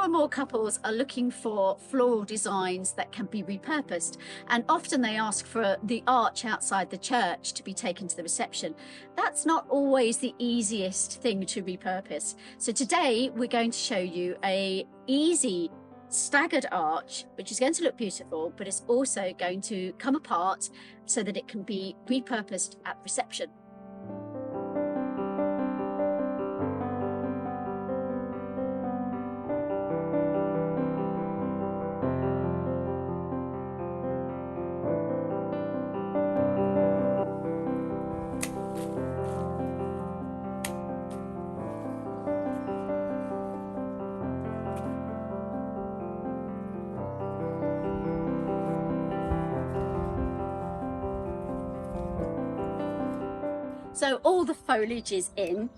and more couples are looking for floral designs that can be repurposed, and often they ask for the arch outside the church to be taken to the reception. That's not always the easiest thing to repurpose. So today we're going to show you a easy staggered arch, which is going to look beautiful, but it's also going to come apart so that it can be repurposed at reception. So all the foliage is in,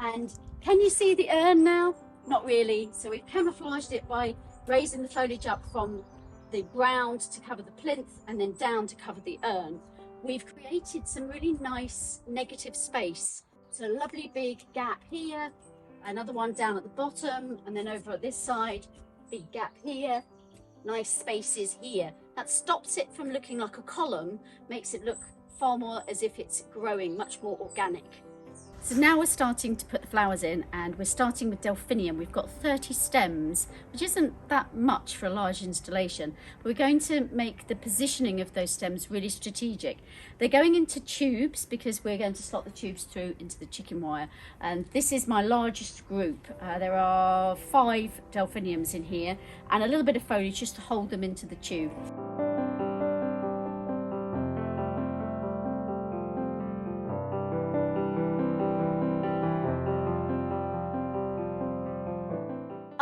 and can you see the urn now? Not really. So we've camouflaged it by raising the foliage up from the ground to cover the plinth and then down to cover the urn. We've created some really nice negative space. So a lovely big gap here, another one down at the bottom, and then over at this side, big gap here, nice spaces here. That stops it from looking like a column, makes it look far more as if it's growing, much more organic. So now we're starting to put the flowers in, and we're starting with delphinium. We've got 30 stems, which isn't that much for a large installation. We're going to make the positioning of those stems really strategic. They're going into tubes because we're going to slot the tubes through into the chicken wire. And this is my largest group. There are 5 delphiniums in here and a little bit of foliage just to hold them into the tube.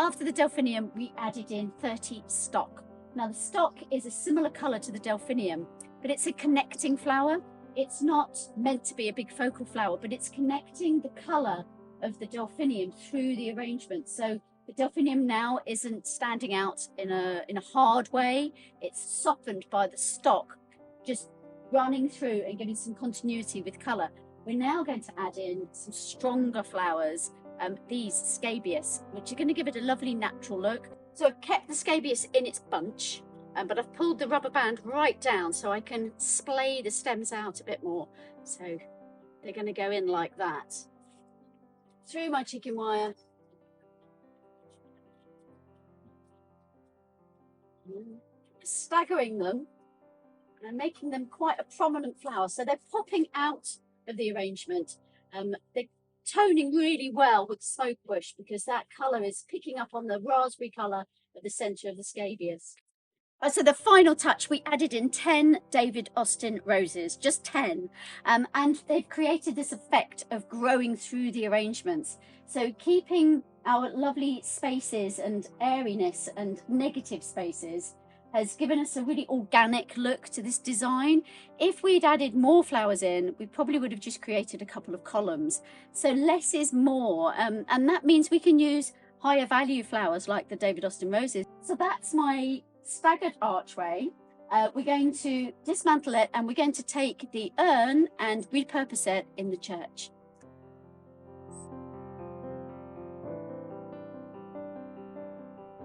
After the delphinium, we added in 30 stock. Now the stock is a similar colour to the delphinium, but it's a connecting flower. It's not meant to be a big focal flower, but it's connecting the colour of the delphinium through the arrangement. So the delphinium now isn't standing out in a hard way. It's softened by the stock, just running through and giving some continuity with colour. We're now going to add in some stronger flowers, these scabious, which are going to give it a lovely natural look. So I've kept the scabious in its bunch, but I've pulled the rubber band right down so I can splay the stems out a bit more. So they're going to go in like that, through my chicken wire. Staggering them and making them quite a prominent flower. So they're popping out of the arrangement. They're toning really well with smoke bush because that colour is picking up on the raspberry colour of the centre of the scabious. So the final touch, we added in 10 David Austin roses, just 10, and they've created this effect of growing through the arrangements. So keeping our lovely spaces and airiness and negative spaces has given us a really organic look to this design. If we'd added more flowers in, we probably would have just created a couple of columns. So less is more, and that means we can use higher value flowers like the David Austin roses. So that's my staggered archway. We're going to dismantle it and we're going to take the urn and repurpose it in the church.